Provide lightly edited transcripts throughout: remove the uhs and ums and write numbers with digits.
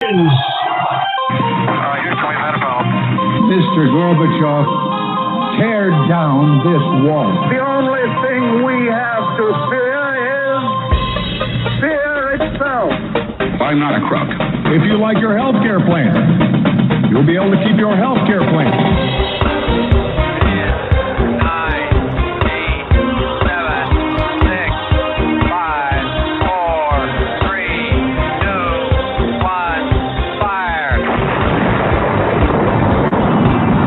Mr. Gorbachev, tear down this wall. The only thing we have to fear is fear itself. I'm not a crook. If you like your health care plan, you'll be able to keep your health care plan. 9, 8, 7, 6, 5, 4, 3, 2, 1, fire.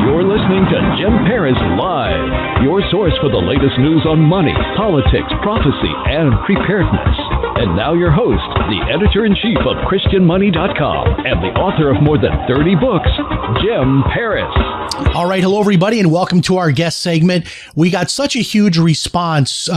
You're listening to Jim Paris Live, your source for the latest news on money, politics, prophecy, and preparedness. And now your host, the editor-in-chief of ChristianMoney.com and the author of more than 30 books, Jim Paris. All right. Hello, everybody, and welcome to our guest segment. We got such a huge response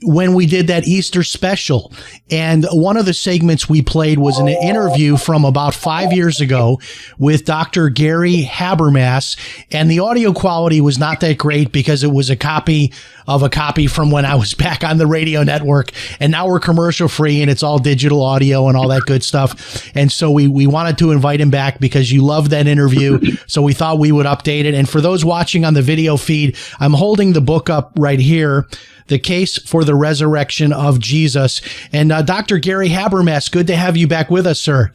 when we did that Easter special. And one of the segments we played was an interview from about 5 years ago with Dr. Gary Habermas. And the audio quality was not that great because it was a copy of a copy from when I was back on the radio network. And now we're commercial free and it's all digital audio and all that good stuff. And so we wanted to invite him back because you loved that interview. So we thought we would update it. And for those watching on the video feed, I'm holding the book up right here, The Case for the Resurrection of Jesus. And Dr. Gary Habermas, good to have you back with us, sir.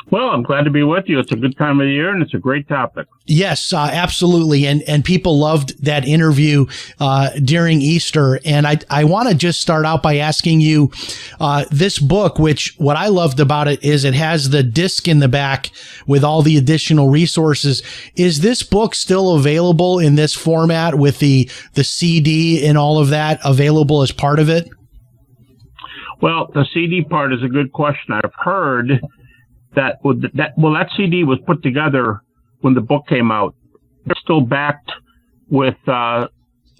Well, I'm glad to be with you. It's a good time of the year, and it's a great topic. Yes, absolutely. And people loved that interview during Easter. And I want to just start out by asking you, this book, which what I loved about it is it has the disc in the back with all the additional resources. Is this book still available in this format with the CD and all of that available as part of it? Well, the CD part is a good question. I've heard that CD was put together when the book came out. It's still backed with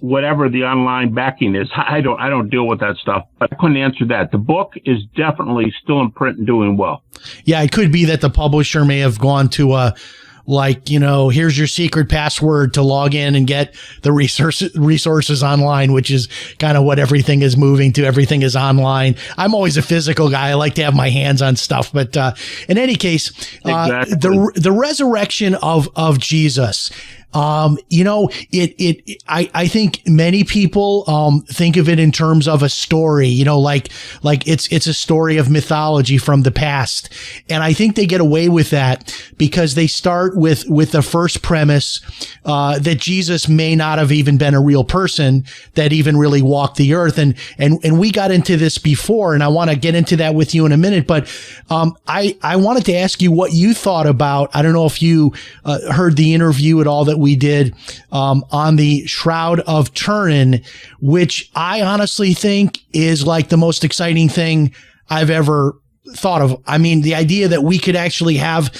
whatever the online backing is. I don't deal with that stuff, but I couldn't answer that. The book is definitely still in print and doing well. Yeah, it could be that the publisher may have gone to here's your secret password to log in and get the resources online, which is kind of what everything is moving to. Everything is online. I'm always a physical guy. I like to have my hands on stuff. But in any case, exactly. the resurrection of Jesus. I think many people think of it in terms of a story, like it's a story of mythology from the past. And I think they get away with that because they start with the first premise that Jesus may not have even been a real person that even really walked the earth. And we got into this before, and I want to get into that with you in a minute. But I wanted to ask you what you thought about, I don't know if you heard the interview at all that we did on the Shroud of Turin, which I honestly think is like the most exciting thing I've ever thought of. I mean, the idea that we could actually have,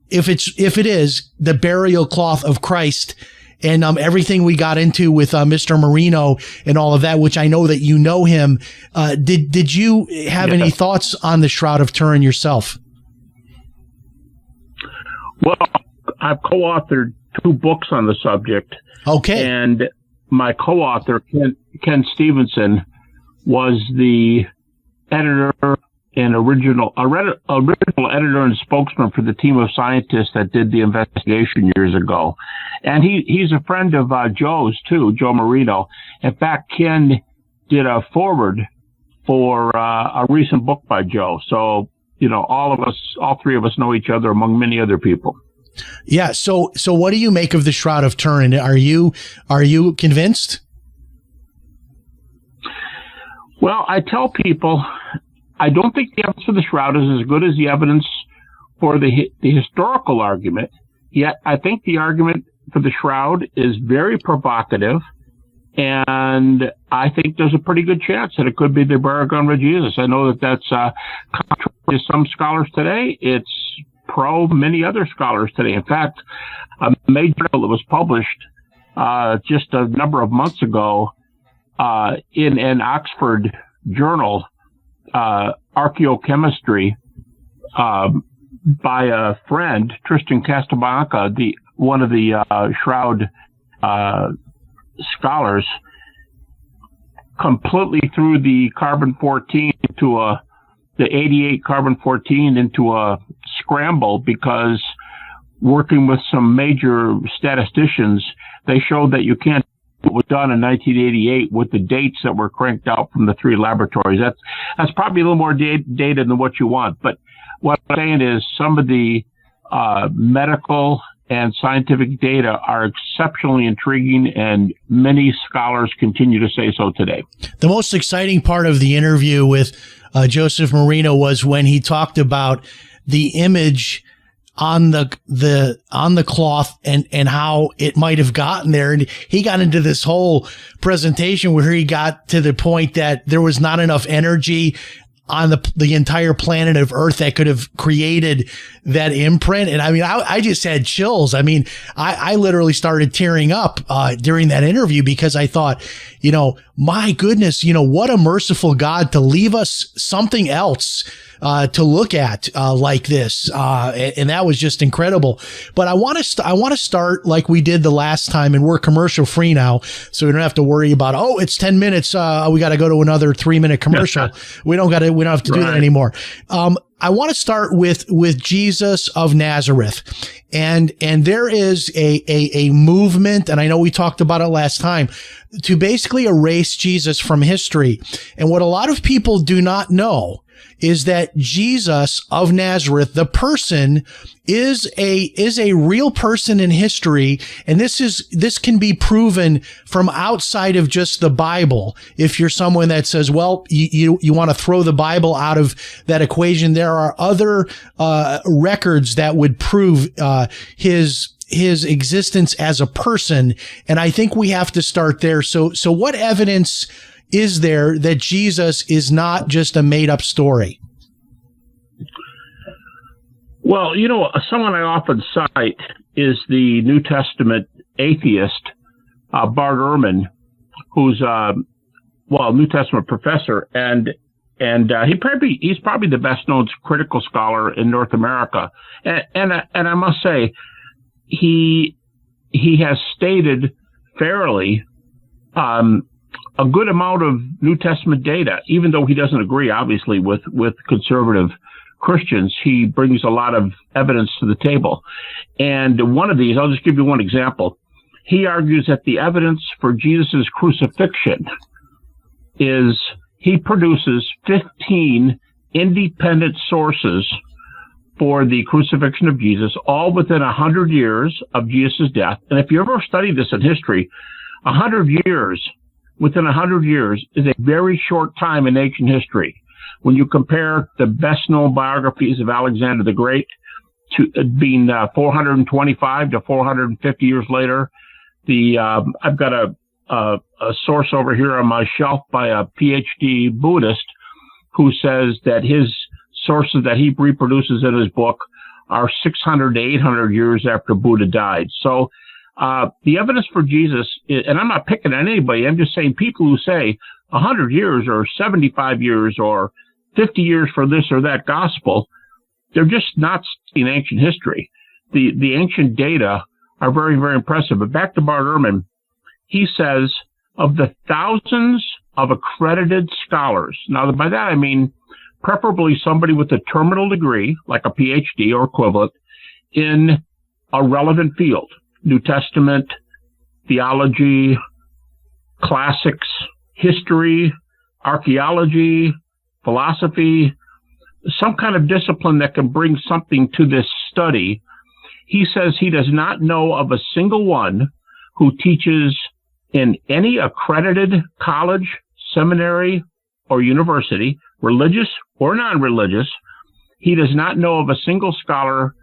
if it is the burial cloth of Christ, and everything we got into with Mr. Marino and all of that, which I know that you know him. Did you have any thoughts on the Shroud of Turin yourself? Well, I've co-authored 2 books on the subject. Okay. And my co-author, Ken Stevenson, was the editor and original editor and spokesman for the team of scientists that did the investigation years ago. And he's a friend of Joe's too, Joe Marino. In fact, Ken did a foreword for a recent book by Joe. So, all 3 of us know each other among many other people. Yeah. So what do you make of the Shroud of Turin? Are you convinced? Well, I tell people I don't think the evidence for the Shroud is as good as the evidence for the historical argument. Yet I think the argument for the Shroud is very provocative, and I think there's a pretty good chance that it could be the burial ground of Jesus. I know that that's contrary to some scholars today. It's pro many other scholars today. In fact, a major article that was published just a number of months ago in an Oxford journal, Archaeochemistry, by a friend, Tristan Casablanca, one of the Shroud scholars, completely threw the carbon-14 to a the 88 carbon-14 into a scramble because working with some major statisticians, they showed that you can't do what was done in 1988 with the dates that were cranked out from the 3 laboratories. That's probably a little more data than what you want. But what I'm saying is some of the medical and scientific data are exceptionally intriguing, and many scholars continue to say so today. The most exciting part of the interview with Joseph Marino was when he talked about the image on the cloth and how it might have gotten there. And he got into this whole presentation where he got to the point that there was not enough energy on the entire planet of Earth that could have created that imprint. And I mean, I just had chills. I mean, I literally started tearing up during that interview because I thought, my goodness, what a merciful God to leave us something else to look at like this. And that was just incredible. But I want to start like we did the last time, and we're commercial free now, so we don't have to worry about, it's 10 minutes. We got to go to another 3-minute commercial. We don't have to do that anymore. I want to start with Jesus of Nazareth. And there is a movement, and I know we talked about it last time, to basically erase Jesus from history. And what a lot of people do not know is that Jesus of Nazareth, the person, is a real person in history. And this can be proven from outside of just the Bible. If you're someone that says, well, you want to throw the Bible out of that equation, there are other records that would prove his existence as a person. And I think we have to start there. So what evidence is there that Jesus is not just a made-up story? Well, someone I often cite is the New Testament atheist, Bart Ehrman, who's New Testament professor, and he's probably the best known critical scholar in North America. And I must say, he has stated fairly a good amount of New Testament data, even though he doesn't agree, obviously, with conservative Christians. He brings a lot of evidence to the table. And one of these, I'll just give you one example. He argues that the evidence for Jesus' crucifixion is he produces 15 independent sources for the crucifixion of Jesus, all within 100 years of Jesus' death. And if you ever study this in history, 100 years, within 100 years is a very short time in ancient history. When you compare the best-known biographies of Alexander the Great to being 425 to 450 years later, I've got a source over here on my shelf by a PhD Buddhist who says that his sources that he reproduces in his book are 600 to 800 years after Buddha died. So the evidence for Jesus, and I'm not picking on anybody, I'm just saying people who say 100 years or 75 years or 50 years for this or that gospel, they're just not studying ancient history. The ancient data are very, very impressive. But back to Bart Ehrman, he says of the thousands of accredited scholars, now by that I mean preferably somebody with a terminal degree, like a PhD or equivalent, in a relevant field, New Testament, theology, classics, history, archaeology, philosophy, some kind of discipline that can bring something to this study. He says he does not know of a single one who teaches in any accredited college, seminary, or university, religious or non-religious. He does not know of a single scholar,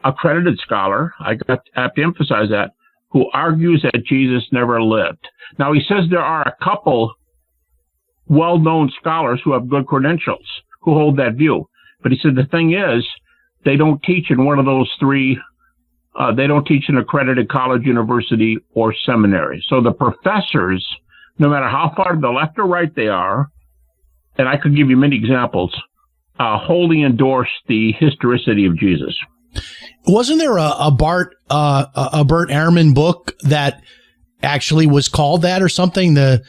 accredited scholar, I have to emphasize that, who argues that Jesus never lived. Now, he says there are a couple well-known scholars who have good credentials who hold that view. But he said the thing is, they don't teach in one of those three. They don't teach in accredited college, university, or seminary. So the professors, no matter how far to the left or right they are, and I could give you many examples, wholly endorse the historicity of Jesus. Wasn't there a Bart Ehrman book that actually was called that or something? The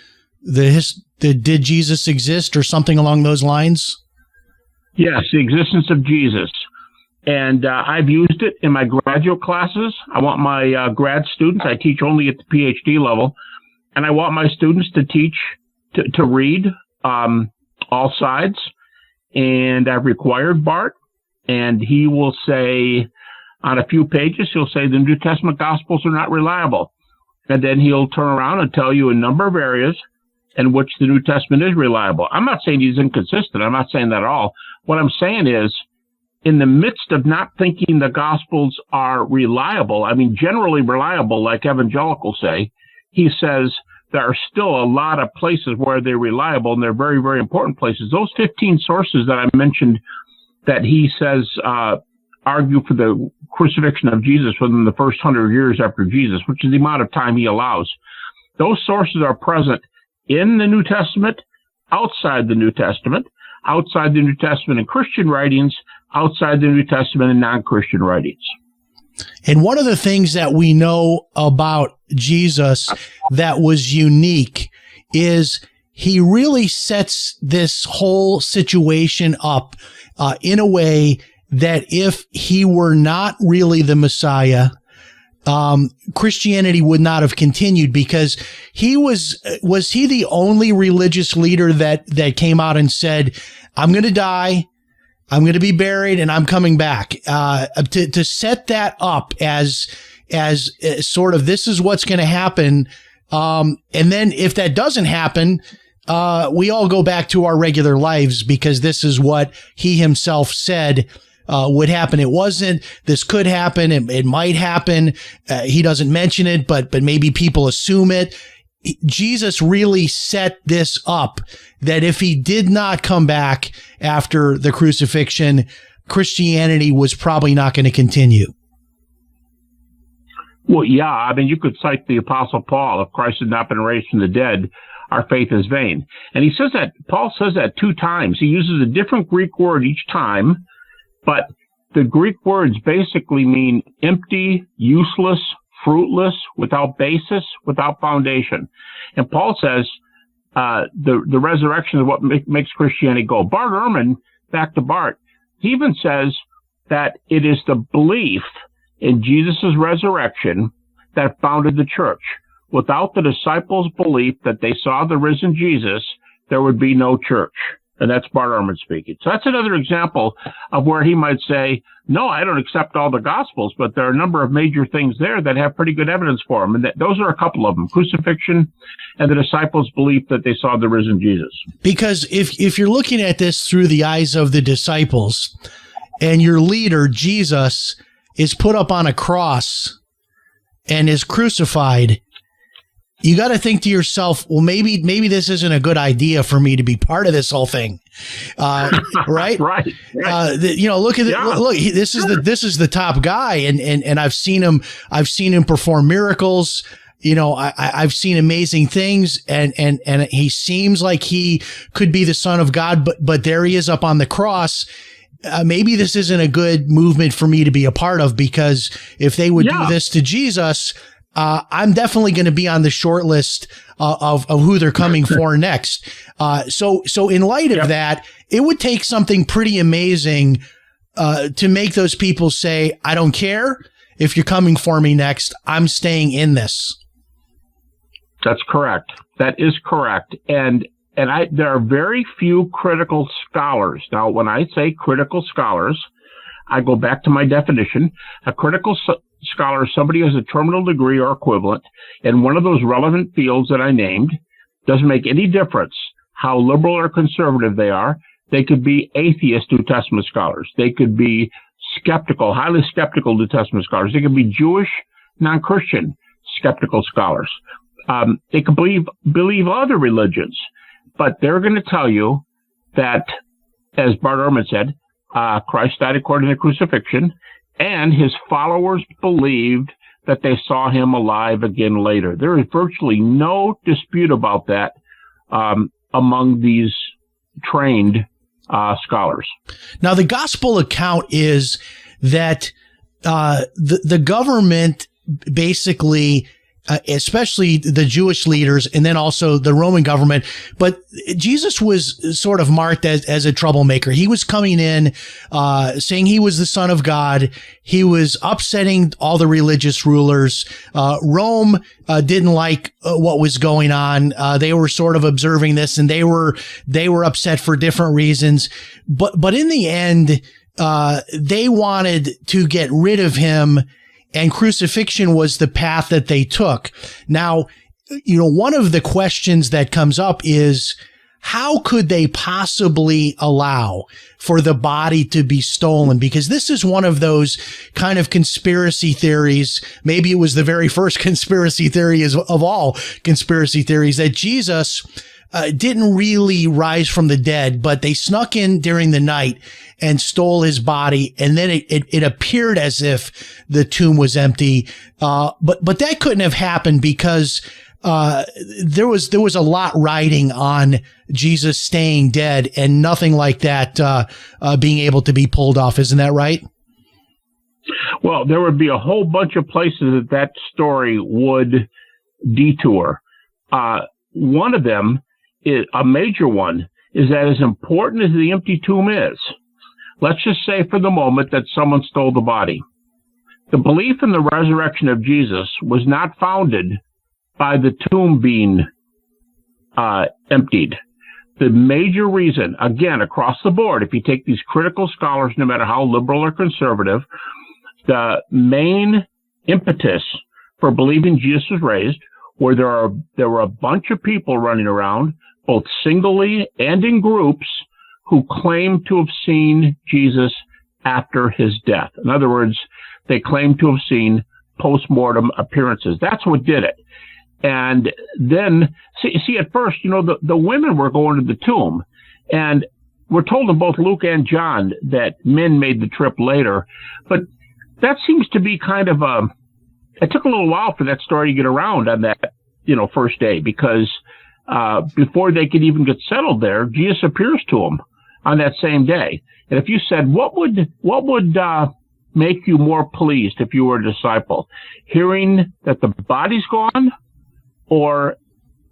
Did Jesus Exist or something along those lines? Yes, the existence of Jesus. And I've used it in my graduate classes. I want my grad students, I teach only at the PhD level, and I want my students to teach, to read all sides. And I've required Bart, and he will say, on a few pages, he'll say the New Testament Gospels are not reliable. And then he'll turn around and tell you a number of areas in which the New Testament is reliable. I'm not saying he's inconsistent. I'm not saying that at all. What I'm saying is, in the midst of not thinking the Gospels are reliable, I mean, generally reliable, like evangelicals say, he says there are still a lot of places where they're reliable, and they're very, very important places. Those 15 sources that I mentioned that he says argue for the crucifixion of Jesus within the first 100 years after Jesus, which is the amount of time he allows, those sources are present in the New Testament, outside the New Testament, outside the New Testament in Christian writings, outside the New Testament in non-Christian writings. And one of the things that we know about Jesus that was unique is he really sets this whole situation up in a way that if he were not really the Messiah, Christianity would not have continued, because he was he the only religious leader that came out and said, I'm going to die, I'm going to be buried, and I'm coming back, to set that up as sort of, this is what's going to happen. And then if that doesn't happen, we all go back to our regular lives, because this is what he himself said would happen. It wasn't, this could happen. It might happen. He doesn't mention it, but maybe people assume it. Jesus really set this up that if he did not come back after the crucifixion, Christianity was probably not going to continue. Well, yeah. I mean, you could cite the Apostle Paul. If Christ had not been raised from the dead, our faith is vain. And he says that, Paul says that 2 times. He uses a different Greek word each time, but the Greek words basically mean empty, useless, fruitless, without basis, without foundation. And Paul says the resurrection is what makes Christianity go. Bart Ehrman, back to Bart, he even says that it is the belief in Jesus' resurrection that founded the church. Without the disciples' belief that they saw the risen Jesus, there would be no church. And that's Bart Ehrman speaking. So that's another example of where he might say, no, I don't accept all the Gospels, but there are a number of major things there that have pretty good evidence for them. And those are a couple of them: crucifixion and the disciples' belief that they saw the risen Jesus. Because if you're looking at this through the eyes of the disciples, and your leader, Jesus, is put up on a cross and is crucified, you got to think to yourself, well, maybe this isn't a good idea for me to be part of this whole thing, right? Right. Look at it. Yeah. Look, this is the top guy, and I've seen him perform miracles. I've seen amazing things, and he seems like he could be the Son of God, but there he is up on the cross. Maybe this isn't a good movement for me to be a part of, because if they would do this to Jesus, I'm definitely going to be on the short list of who they're coming for next. So in light of that, it would take something pretty amazing to make those people say, I don't care if you're coming for me next, I'm staying in this. That's correct. That is correct. And there are very few critical scholars. Now, when I say critical scholars, I go back to my definition. A critical scholar is somebody who has a terminal degree or equivalent in one of those relevant fields that I named. Doesn't make any difference how liberal or conservative they are. They could be atheist New Testament scholars. They could be skeptical, highly skeptical New Testament scholars. They could be Jewish, non-Christian skeptical scholars. They could believe other religions, but they're going to tell you that, as Bart Ehrman said, Christ died according to crucifixion, and his followers believed that they saw him alive again later. There is virtually no dispute about that among these trained scholars. Now, the gospel account is that the government basically especially the Jewish leaders and then also the Roman government. But Jesus was sort of marked as a troublemaker. He was coming in, saying he was the Son of God. He was upsetting all the religious rulers. Rome didn't like what was going on. They were sort of observing this, and they were upset for different reasons. But in the end, they wanted to get rid of him, and crucifixion was the path that they took. Now, one of the questions that comes up is, how could they possibly allow for the body to be stolen? Because this is one of those kind of conspiracy theories. Maybe it was the very first conspiracy theory of all conspiracy theories, that Jesus didn't really rise from the dead, but they snuck in during the night and stole his body. And then it appeared as if the tomb was empty. But that couldn't have happened because there was a lot riding on Jesus staying dead and nothing like that being able to be pulled off. Isn't that right? Well, there would be a whole bunch of places that story would detour. One of them, a major one, is that as important as the empty tomb is, let's just say for the moment that someone stole the body. The belief in the resurrection of Jesus was not founded by the tomb being emptied. The major reason, again, across the board, if you take these critical scholars, no matter how liberal or conservative, the main impetus for believing Jesus was raised, where there were a bunch of people running around, both singly and in groups, who claimed to have seen Jesus after his death. In other words, they claimed to have seen post-mortem appearances. That's what did it. And then, see, at first, the women were going to the tomb, and we're told in both Luke and John that men made the trip later. But that seems to be kind of it took a little while for that story to get around on that, first day, because before they could even get settled there, Jesus appears to them on that same day. And if you said, what would make you more pleased if you were a disciple? Hearing that the body's gone, or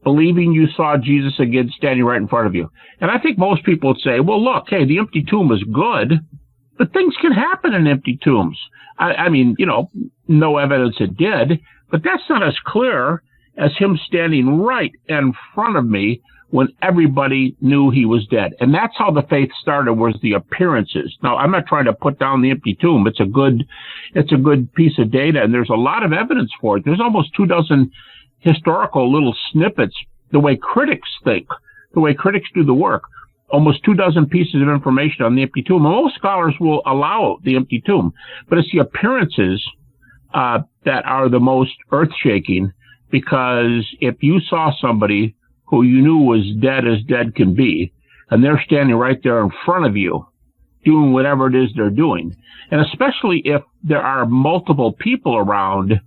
believing you saw Jesus again standing right in front of you? And I think most people would say, well, look, hey, the empty tomb is good, but things can happen in empty tombs. I mean, no evidence it did, but that's not as clear as him standing right in front of me when everybody knew he was dead. And that's how the faith started, was the appearances. Now, I'm not trying to put down the empty tomb. It's a good piece of data, and there's a lot of evidence for it. There's almost 24 historical little snippets, the way critics think, the way critics do the work, almost 24 pieces of information on the empty tomb. Most scholars will allow the empty tomb, but it's the appearances that are the most earth-shaking, because if you saw somebody who you knew was dead as dead can be, and they're standing right there in front of you doing whatever it is they're doing, and especially if there are multiple people around,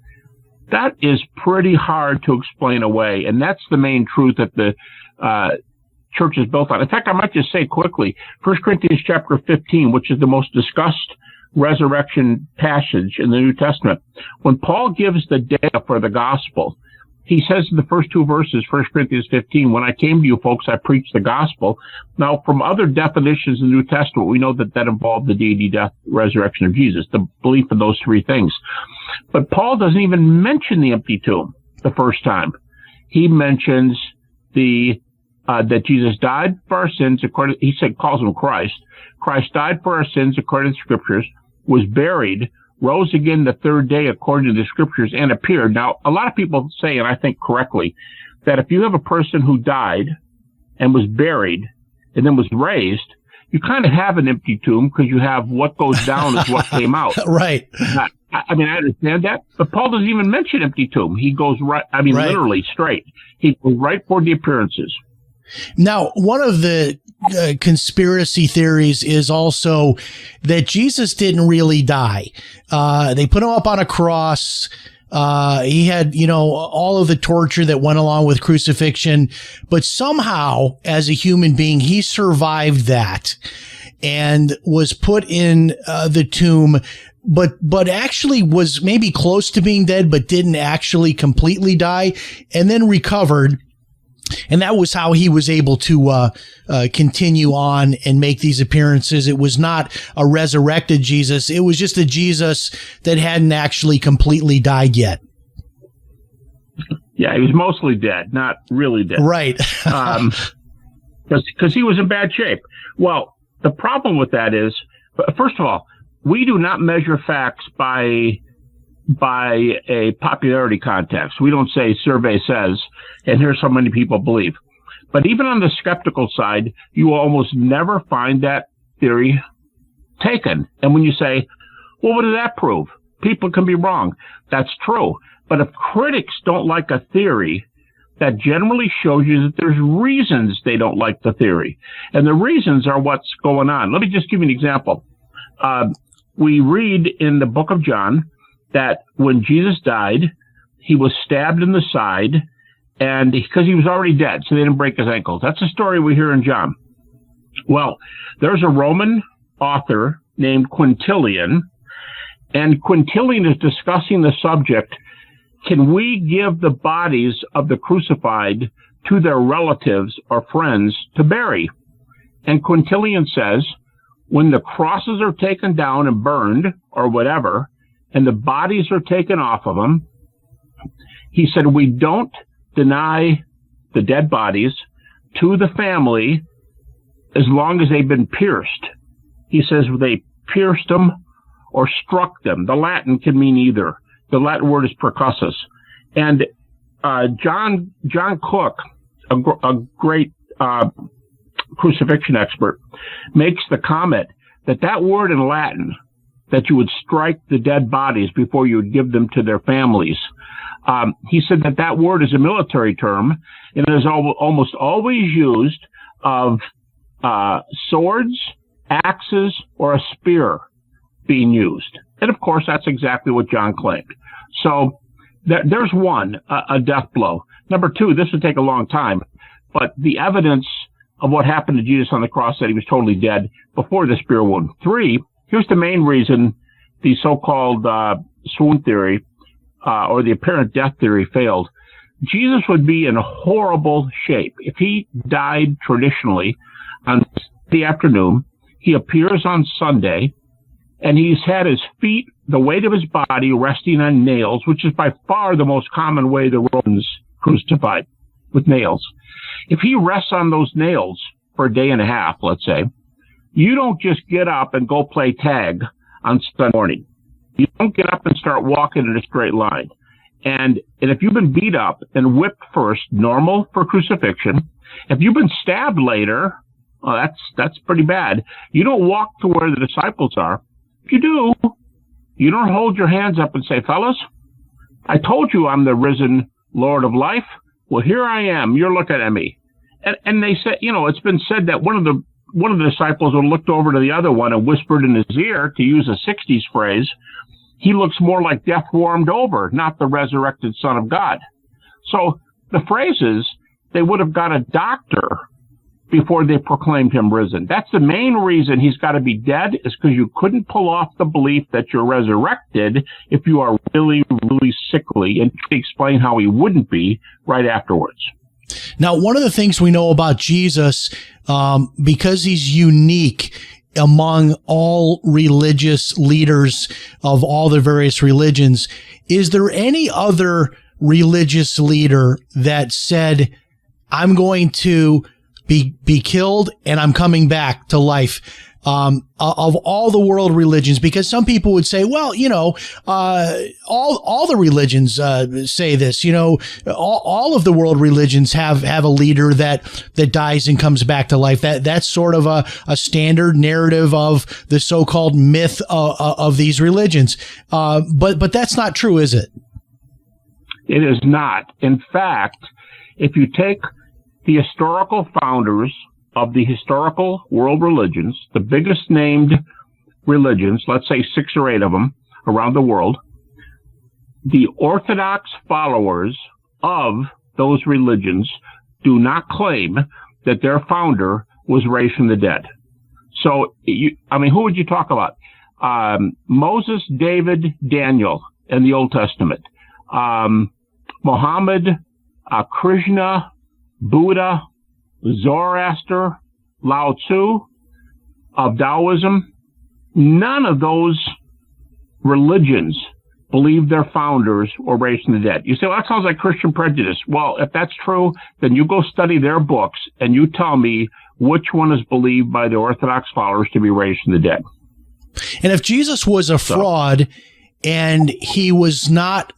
that is pretty hard to explain away. And that's the main truth that the church is built on. In fact, I might just say quickly, 1 Corinthians chapter 15, which is the most discussed resurrection passage in the New Testament, when Paul gives the data for the gospel, he says in the first two verses, 1 Corinthians 15, when I came to you folks, I preached the gospel. Now, from other definitions in the New Testament, we know that involved the deity, death, resurrection of Jesus, the belief in those three things. But Paul doesn't even mention the empty tomb the first time. He mentions that Jesus died for our sins, calls him Christ. Christ died for our sins according to the scriptures, was buried, rose again the third day according to the scriptures, and appeared. Now, a lot of people say, and I think correctly, that if you have a person who died and was buried and then was raised, you kind of have an empty tomb, because you have what goes down is what came out. Right. I mean, I understand that, but Paul doesn't even mention empty tomb. He goes right, literally straight. He goes right for the appearances. Now, one of the conspiracy theories is also that Jesus didn't really die. They put him up on a cross. He had, all of the torture that went along with crucifixion, but somehow as a human being, he survived that. and was put in the tomb, but actually was maybe close to being dead, but didn't actually completely die, and then recovered. And that was how he was able to continue on and make these appearances. It was not a resurrected Jesus. It was just a Jesus that hadn't actually completely died yet. Yeah, he was mostly dead, not really dead. Right. Because he was in bad shape. Well, the problem with that is, first of all, we do not measure facts by a popularity contest. We don't say survey says, and here's how many people believe. But even on the skeptical side, you almost never find that theory taken. And when you say, well, what does that prove? People can be wrong. That's true. But if critics don't like a theory, that generally shows you that there's reasons they don't like the theory. And the reasons are what's going on. Let me just give you an example. We read in the book of John that when Jesus died, he was stabbed in the side, and because he was already dead, so they didn't break his ankles. That's a story we hear in John. Well, there's a Roman author named Quintilian, and Quintilian is discussing the subject, can we give the bodies of the crucified to their relatives or friends to bury? And Quintilian says, when the crosses are taken down and burned or whatever, and the bodies are taken off of them, he said, we don't deny the dead bodies to the family as long as they've been pierced. He says they pierced them or struck them. The Latin can mean either. The Latin word is percussus. And John Cook, a great crucifixion expert, makes the comment that word in Latin, that you would strike the dead bodies before you would give them to their families. He said that word is a military term, and it is almost always used of swords, axes, or a spear being used. And of course, that's exactly what John claimed. So there's one, a death blow. Number two, this would take a long time, but the evidence of what happened to Jesus on the cross that he was totally dead before the spear wound. Three, here's the main reason the so-called swoon theory or the apparent death theory failed. Jesus would be in horrible shape. If he died traditionally on the afternoon, he appears on Sunday, and he's had his feet, the weight of his body, resting on nails, which is by far the most common way the Romans crucified, with nails. If he rests on those nails for a day and a half, let's say, you don't just get up and go play tag on Sunday morning. You don't get up and start walking in a straight line. And if you've been beat up and whipped first, normal for crucifixion. If you've been stabbed later, well, that's pretty bad. You don't walk to where the disciples are. If you do, you don't hold your hands up and say, fellas, I told you I'm the risen Lord of life. Well, here I am. You're looking at me. And they said, it's been said that one of the disciples looked over to the other one and whispered in his ear, to use a 60s phrase, he looks more like death warmed over, not the resurrected Son of God. So the phrase is, they would have got a doctor before they proclaimed him risen. That's the main reason he's got to be dead, is because you couldn't pull off the belief that you're resurrected if you are really, really sickly, and explain how he wouldn't be right afterwards. Now, one of the things we know about Jesus, because he's unique among all religious leaders of all the various religions, is there any other religious leader that said, I'm going to be killed and I'm coming back to life, of all the world religions? Because some people would say, well, all the religions say this, all of the world religions have a leader that dies and comes back to life. That's sort of a standard narrative of the so-called myth of these religions. But that's not true, is it? It is not. In fact, if you take the historical founders of the historical world religions, the biggest named religions, let's say 6 or 8 of them around the world, the orthodox followers of those religions do not claim that their founder was raised from the dead. So, who would you talk about? Moses, David, Daniel in the Old Testament. Muhammad, Krishna, Buddha, Zoroaster, Lao Tzu of Taoism. None of those religions believe their founders were raised from the dead. You say, well, that sounds like Christian prejudice. Well, if that's true, then you go study their books and you tell me which one is believed by the Orthodox followers to be raised from the dead. And if Jesus was a fraud and he was not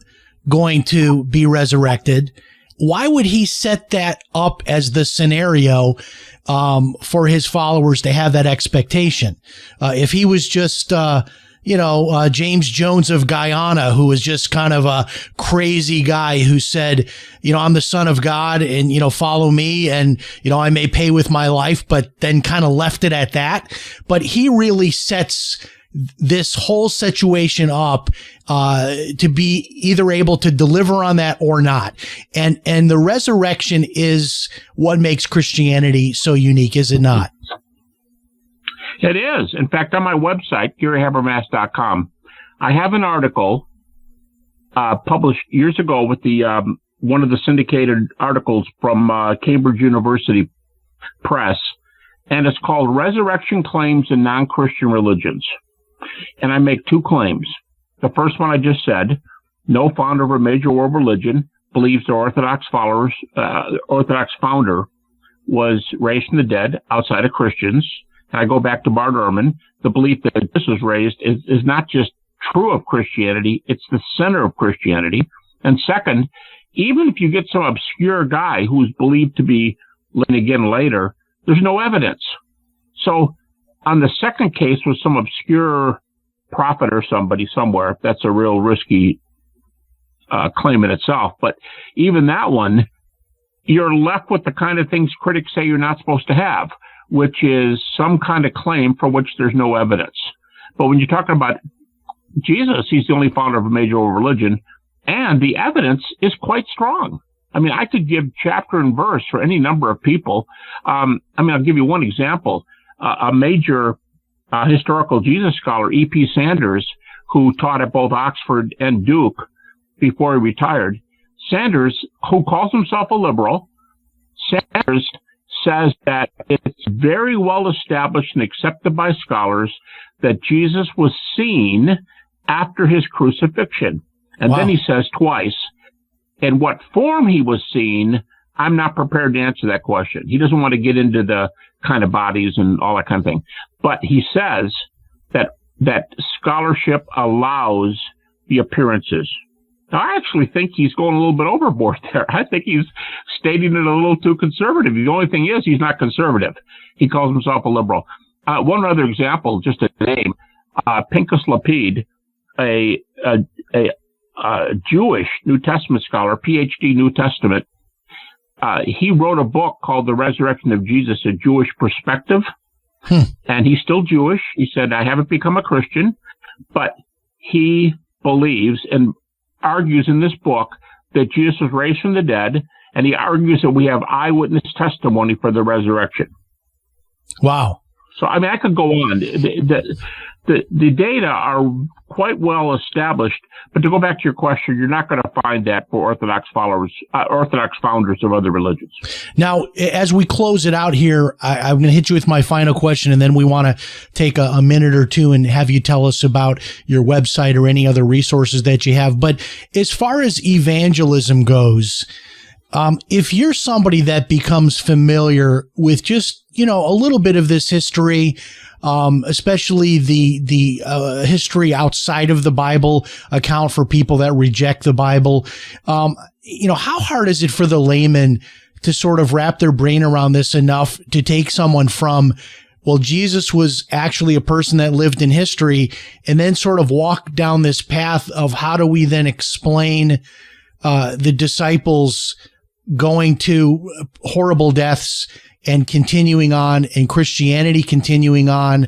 going to be resurrected, why would he set that up as the scenario for his followers to have that expectation? If he was just, James Jones of Guyana, who was just kind of a crazy guy who said, I'm the son of God and, follow me and, I may pay with my life, but then kind of left it at that. But he really sets this whole situation up to be either able to deliver on that or not. And the resurrection is what makes Christianity so unique, is it not? It is. In fact, on my website, GaryHabermas.com, I have an article published years ago with the one of the syndicated articles from Cambridge University Press, and it's called Resurrection Claims in Non-Christian Religions. And I make two claims. The first one I just said, no founder of a major world religion believes the Orthodox founder was raised from the dead outside of Christians. And I go back to Bart Ehrman. The belief that this was raised is not just true of Christianity, it's the center of Christianity. And second, even if you get some obscure guy who's believed to be living again later, there's no evidence. So on the second case with some obscure prophet or somebody somewhere, that's a real risky claim in itself. But even that one, you're left with the kind of things critics say you're not supposed to have, which is some kind of claim for which there's no evidence. But when you're talking about Jesus, he's the only founder of a major world religion, and the evidence is quite strong. I mean, I could give chapter and verse for any number of people. I'll give you one example. A major historical Jesus scholar, E.P. Sanders, who taught at both Oxford and Duke before he retired. Sanders, who calls himself a liberal, Sanders says that it's very well established and accepted by scholars that Jesus was seen after his crucifixion. And Then he says twice, in what form he was seen, I'm not prepared to answer that question. He doesn't want to get into the kind of bodies and all that kind of thing. But he says that scholarship allows the appearances. Now, I actually think he's going a little bit overboard there. I think he's stating it a little too conservative. The only thing is he's not conservative. He calls himself a liberal. One other example, just a name, Pinchas Lapid, a Jewish New Testament scholar, PhD New Testament. He wrote a book called The Resurrection of Jesus, A Jewish Perspective. And he's still Jewish. He said, I haven't become a Christian, but he believes and argues in this book that Jesus was raised from the dead, and he argues that we have eyewitness testimony for the resurrection. Wow. So, I mean, I could go on. The data are quite well established, but to go back to your question, you're not going to find that for Orthodox founders of other religions. Now, as we close it out here, I'm going to hit you with my final question, and then we want to take a minute or two and have you tell us about your website or any other resources that you have. But as far as evangelism goes, if you're somebody that becomes familiar with just, a little bit of this history, especially the history outside of the Bible account for people that reject the Bible, how hard is it for the layman to sort of wrap their brain around this enough to take someone from, well, Jesus was actually a person that lived in history, and then sort of walk down this path of how do we then explain the disciples going to horrible deaths and continuing on, and Christianity continuing on.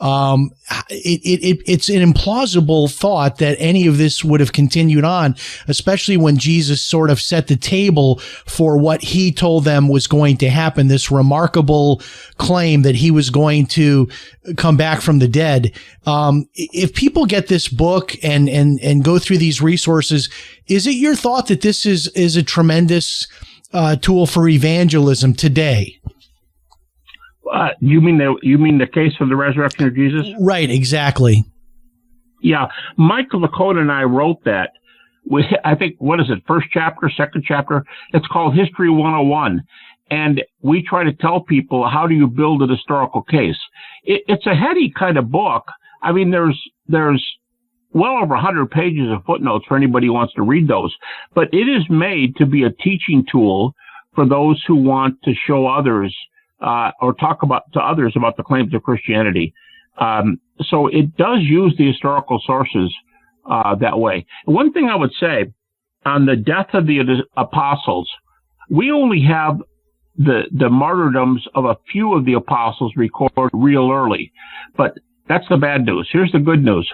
It's an implausible thought that any of this would have continued on, especially when Jesus sort of set the table for what he told them was going to happen, this remarkable claim that he was going to come back from the dead. If people get this book and go through these resources, is it your thought that this is a tremendous tool for evangelism today? You mean the case of the resurrection of Jesus? Right, exactly. Yeah, Michael Lakota and I wrote that. I think, what is it, first chapter, second chapter? It's called History 101. And we try to tell people, how do you build a historical case? It's a heady kind of book. I mean, there's well over 100 pages of footnotes for anybody who wants to read those. But it is made to be a teaching tool for those who want to show others or talk to others about the claims of Christianity. So it does use the historical sources that way. One thing I would say on the death of the apostles, we only have the martyrdoms of a few of the apostles recorded real early, but that's the bad news. Here's the good news.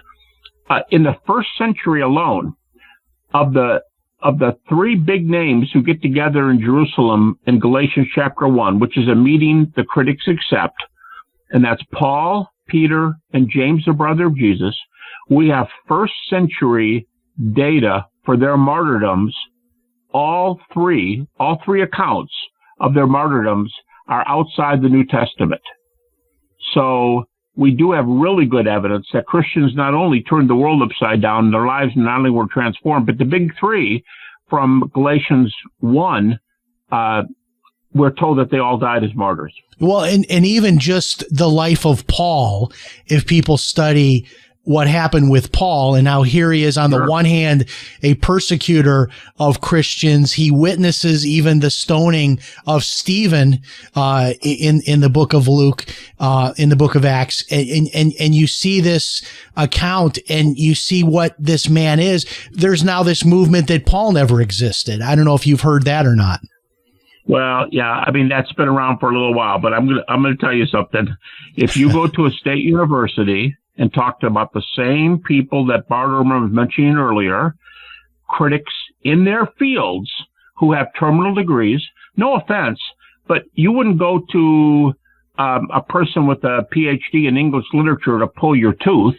In the first century alone, of the three big names who get together in Jerusalem in Galatians chapter 1, which is a meeting the critics accept, and that's Paul, Peter, and James, the brother of Jesus, we have first century data for their martyrdoms. All three accounts of their martyrdoms are outside the New Testament. So we do have really good evidence that Christians not only turned the world upside down, their lives not only were transformed, but the big three from Galatians 1, we're told that they all died as martyrs. Well, and even just the life of Paul, if people study what happened with Paul, and now here he is on the one hand, a persecutor of Christians. He witnesses even the stoning of Stephen, in the book of Luke, in the book of Acts. And you see this account and you see what this man is. There's now this movement that Paul never existed. I don't know if you've heard that or not. Well, yeah, I mean, that's been around for a little while, but I'm going to tell you something. If you go to a state university and talk about the same people that Habermas was mentioning earlier, critics in their fields who have terminal degrees, no offense, but you wouldn't go to a person with a PhD in English literature to pull your tooth.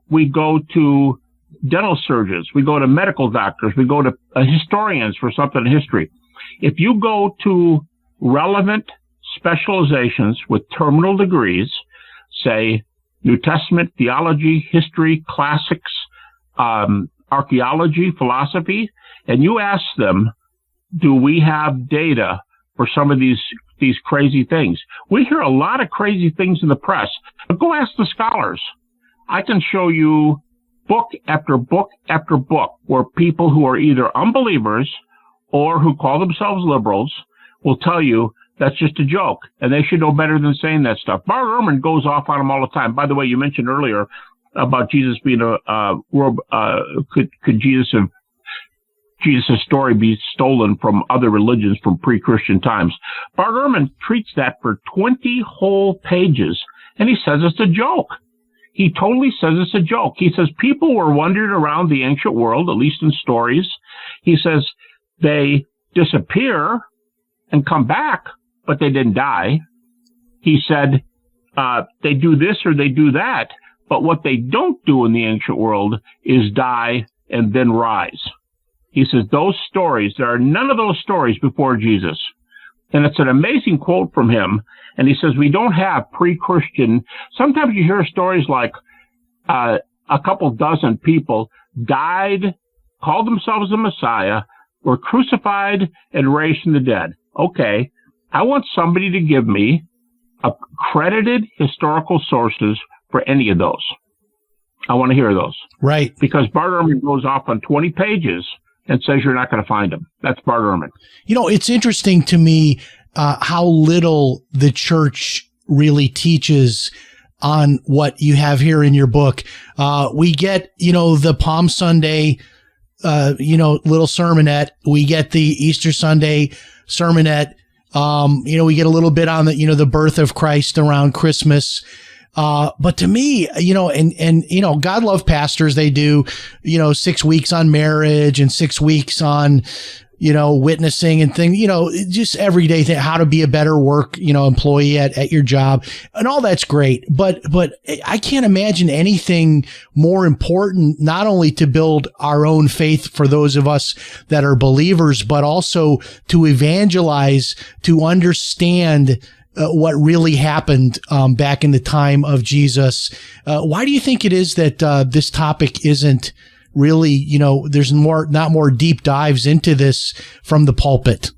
We go to dental surgeons. We go to medical doctors. We go to historians for something in history. If you go to relevant specializations with terminal degrees, say New Testament, theology, history, classics, archaeology, philosophy, and you ask them, do we have data for some of these crazy things? We hear a lot of crazy things in the press, but go ask the scholars. I can show you book after book after book where people who are either unbelievers or who call themselves liberals will tell you that's just a joke, and they should know better than saying that stuff. Bart Ehrman goes off on them all the time. By the way, you mentioned earlier about Jesus being could Jesus' story be stolen from other religions from pre-Christian times? Bart Ehrman treats that for 20 whole pages, and he says it's a joke. He totally says it's a joke. He says people were wandering around the ancient world, at least in stories. He says they disappear and come back, but they didn't die. He said they do this or they do that, but what they don't do in the ancient world is die and then rise. He says those stories, there are none of those stories before Jesus. And it's an amazing quote from him. And he says we don't have pre-Christian. Sometimes you hear stories like a couple dozen people died, called themselves the Messiah, were crucified and raised from the dead. Okay. I want somebody to give me accredited historical sources for any of those. I want to hear those. Right. Because Bart Ehrman goes off on 20 pages and says you're not going to find them. That's Bart Ehrman. You know, it's interesting to me how little the church really teaches on what you have here in your book. We get, the Palm Sunday, little sermonette. We get the Easter Sunday sermonette. We get a little bit on the birth of Christ around Christmas. But to me, and God love pastors. They do, 6 weeks on marriage and 6 weeks on, witnessing and things, just everyday thing, how to be a better employee at your job, and all that's great. But I can't imagine anything more important, not only to build our own faith for those of us that are believers, but also to evangelize, to understand what really happened back in the time of Jesus. Why do you think it is that this topic isn't really, there's not more deep dives into this from the pulpit?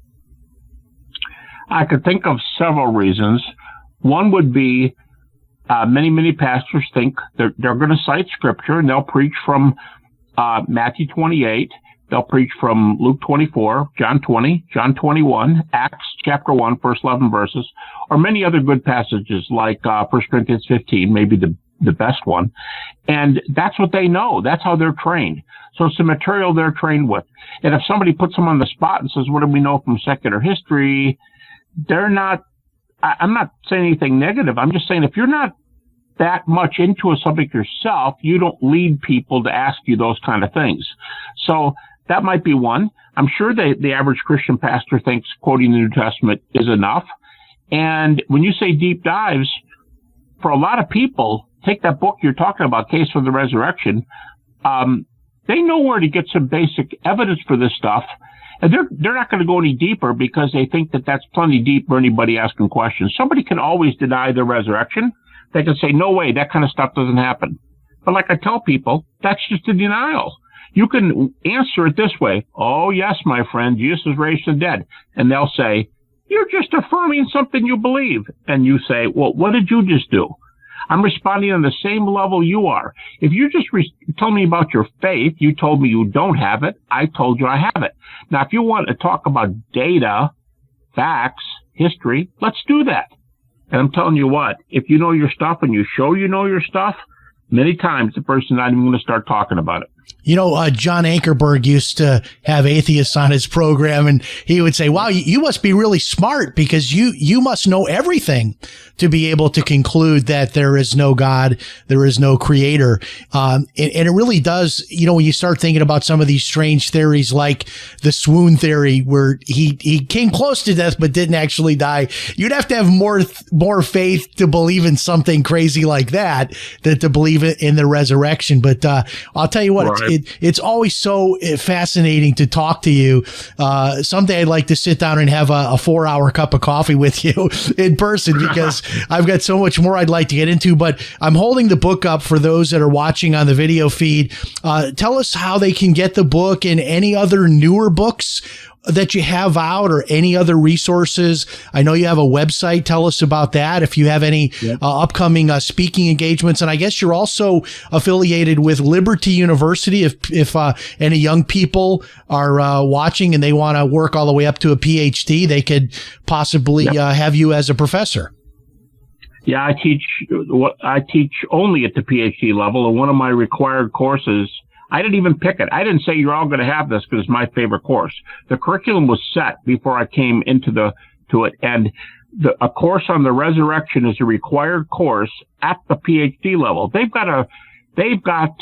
I could think of several reasons. One would be many pastors think they're going to cite scripture, and they'll preach from Matthew 28. They'll preach from Luke 24, John 20, John 21, Acts chapter 1, first 11 verses, or many other good passages like 1 Corinthians 15, maybe the best one. And that's what they know. That's how they're trained. So it's the material they're trained with. And if somebody puts them on the spot and says, what do we know from secular history? I'm not saying anything negative. I'm just saying if you're not that much into a subject yourself, you don't lead people to ask you those kind of things. So that might be one. I'm sure the average Christian pastor thinks quoting the New Testament is enough. And when you say deep dives, for a lot of people, take that book you're talking about, Case for the Resurrection. They know where to get some basic evidence for this stuff. And they're not going to go any deeper because they think that that's plenty deep for anybody asking questions. Somebody can always deny the resurrection. They can say, no way, that kind of stuff doesn't happen. But like I tell people, that's just a denial. You can answer it this way. Oh, yes, my friend, Jesus was raised from the dead. And they'll say, you're just affirming something you believe. And you say, well, what did you just do? I'm responding on the same level you are. If you just told me about your faith, you told me you don't have it. I told you I have it. Now, if you want to talk about data, facts, history, let's do that. And I'm telling you what, if you know your stuff and you show you know your stuff, many times the person's not even going to start talking about it. John Ankerberg used to have atheists on his program, and he would say, wow, you must be really smart because you must know everything to be able to conclude that there is no God, there is no creator. And it really does, when you start thinking about some of these strange theories like the swoon theory, where he came close to death but didn't actually die. You'd have to have more faith to believe in something crazy like that than to believe in the resurrection. But I'll tell you what, right. It's always so fascinating to talk to you. Someday I'd like to sit down and have a 4-hour cup of coffee with you in person because I've got so much more I'd like to get into. But I'm holding the book up for those that are watching on the video feed. Tell us how they can get the book and any other newer books that you have out or any other resources. I know you have a website. Tell us about that. If you have any upcoming speaking engagements. And I guess you're also affiliated with Liberty University. If any young people are watching and they want to work all the way up to a PhD, they could possibly have you as a professor. Yeah, I teach only at the PhD level, and one of my required courses, I didn't even pick it. I didn't say you're all going to have this because it's my favorite course. The curriculum was set before I came to it, and a course on the resurrection is a required course at the PhD level. They've got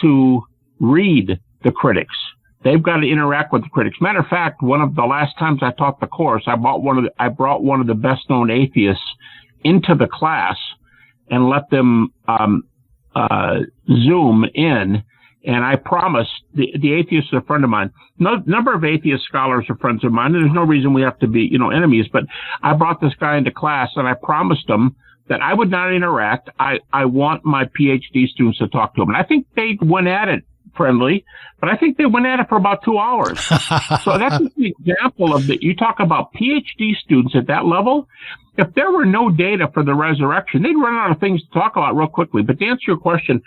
to read the critics. They've got to interact with the critics. Matter of fact, one of the last times I taught the course, I brought one of the best known atheists into the class and let them Zoom in. And I promised, the atheist is a friend of mine. Number of atheist scholars are friends of mine, and there's no reason we have to be, enemies. But I brought this guy into class, and I promised him that I would not interact. I want my PhD students to talk to him. And I think they went at it friendly, but I think they went at it for about 2 hours. So that's an example of that. You talk about PhD students at that level. If there were no data for the resurrection, they'd run out of things to talk about real quickly. But to answer your question,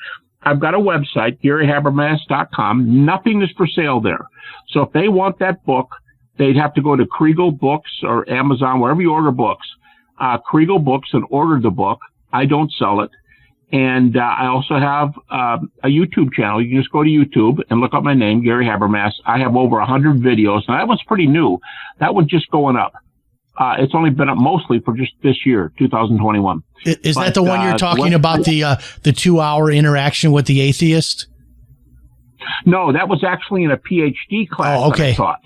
I've got a website, GaryHabermas.com. Nothing is for sale there. So if they want that book, they'd have to go to Kriegel Books or Amazon, wherever you order books, Kriegel Books, and order the book. I don't sell it. And I also have a YouTube channel. You can just go to YouTube and look up my name, Gary Habermas. I have over 100 videos. Now, that one's pretty new. That one's just going up. It's only been up mostly for just this year, 2021. Is that the one you're talking about, the 2-hour interaction with the atheist? No, that was actually in a PhD class that I taught.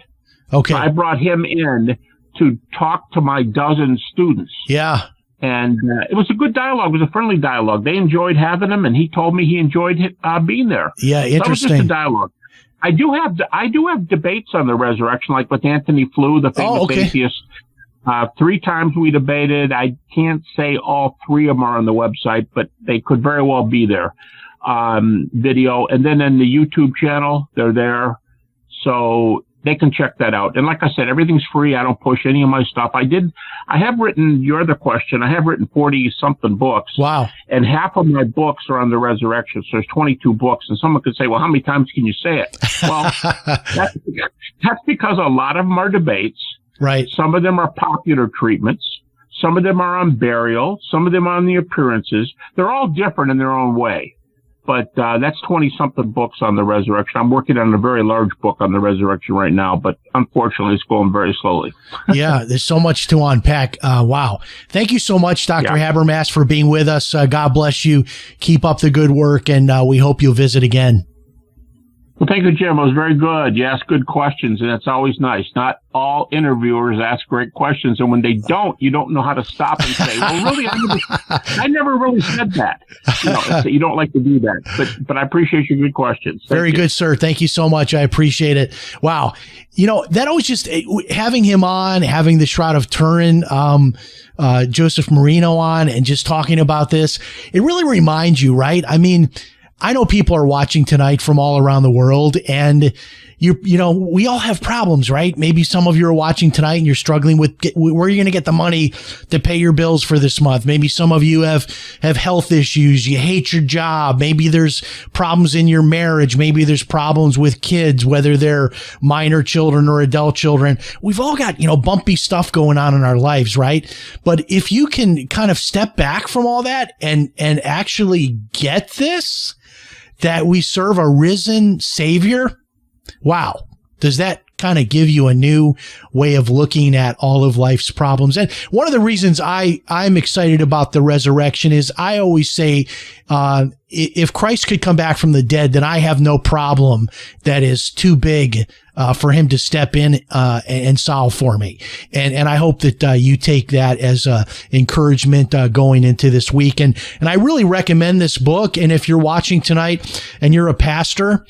Okay. So I brought him in to talk to my dozen students. Yeah. And it was a good dialogue. It was a friendly dialogue. They enjoyed having him, and he told me he enjoyed being there. Yeah, interesting. That was just a dialogue. I do have debates on the resurrection, like with Anthony Flew, the famous atheist. 3 times we debated. I can't say all 3 of them are on the website, but they could very well be there. Video. And then in the YouTube channel, they're there. So they can check that out. And like I said, everything's free. I don't push any of my stuff. I have written your other question. I have written 40 something books. Wow. And half of my books are on the resurrection. So there's 22 books. And someone could say, well, how many times can you say it? Well, that's because a lot of them are debates. Right. Some of them are popular treatments. Some of them are on burial. Some of them are on the appearances. They're all different in their own way. But that's 20-something books on the resurrection. I'm working on a very large book on the resurrection right now, but unfortunately, it's going very slowly. Yeah, there's so much to unpack. Wow. Thank you so much, Dr. Habermas, for being with us. God bless you. Keep up the good work, and we hope you'll visit again. Well, thank you, Jim. It was very good. You ask good questions, and that's always nice. Not all interviewers ask great questions, and when they don't, you don't know how to stop and say, well, really, I never really said that. You don't like to do that, but I appreciate your good questions. Very good, sir. Thank you so much. I appreciate it. Wow. That always just having him on, having the Shroud of Turin, Joseph Marino on, and just talking about this, it really reminds you, right? I mean, I know people are watching tonight from all around the world, and we all have problems, right? Maybe some of you are watching tonight and you're struggling with where you're going to get the money to pay your bills for this month. Maybe some of you have health issues. You hate your job. Maybe there's problems in your marriage. Maybe there's problems with kids, whether they're minor children or adult children. We've all got, bumpy stuff going on in our lives, right? But if you can kind of step back from all that and actually get this, that we serve a risen Savior, wow, does that kind of give you a new way of looking at all of life's problems? And one of the reasons I'm excited about the resurrection is I always say, if Christ could come back from the dead, then I have no problem that is too big for him to step in and solve for me. And I hope that you take that as encouragement going into this week. And I really recommend this book. And if you're watching tonight and you're a pastor,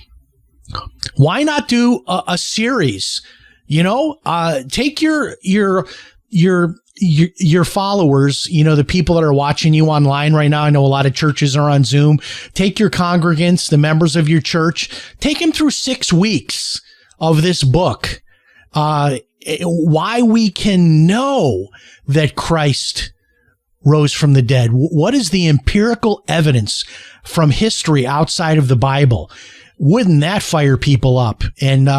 why not do a series? Take your followers, the people that are watching you online right now. I know a lot of churches are on Zoom. Take your congregants, the members of your church, take them through 6 weeks of this book. Why we can know that Christ rose from the dead. What is the empirical evidence from history outside of the Bible? Wouldn't that fire people up? And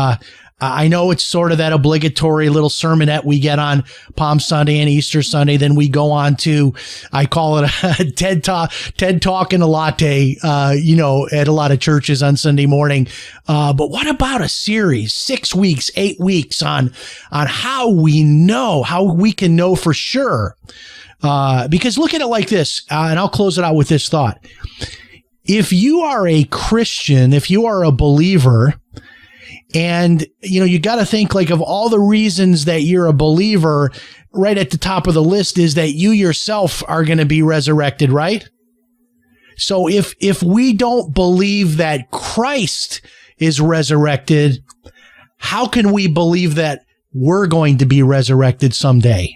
I know it's sort of that obligatory little sermonette we get on Palm Sunday and Easter Sunday. Then we go on to, I call it a TED Talk and a latte, at a lot of churches on Sunday morning. But what about a series, 6 weeks, 8 weeks on how we can know for sure? Because look at it like this, and I'll close it out with this thought. If you are a Christian, if you are a believer, and, you got to think like of all the reasons that you're a believer, right at the top of the list is that you yourself are going to be resurrected, right? So if we don't believe that Christ is resurrected, how can we believe that we're going to be resurrected someday?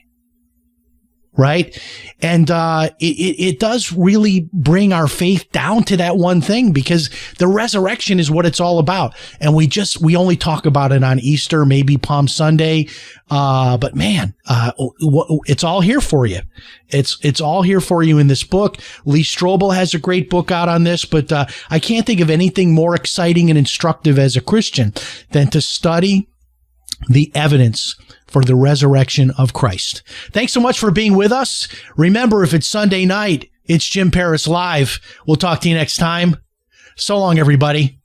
Right. And it does really bring our faith down to that one thing, because the resurrection is what it's all about. And we only talk about it on Easter, maybe Palm Sunday. But man, it's all here for you. It's all here for you in this book. Lee Strobel has a great book out on this, but I can't think of anything more exciting and instructive as a Christian than to study the evidence for the resurrection of Christ. Thanks so much for being with us. Remember, if it's Sunday night, it's Jim Paris Live. We'll talk to you next time. So long, everybody.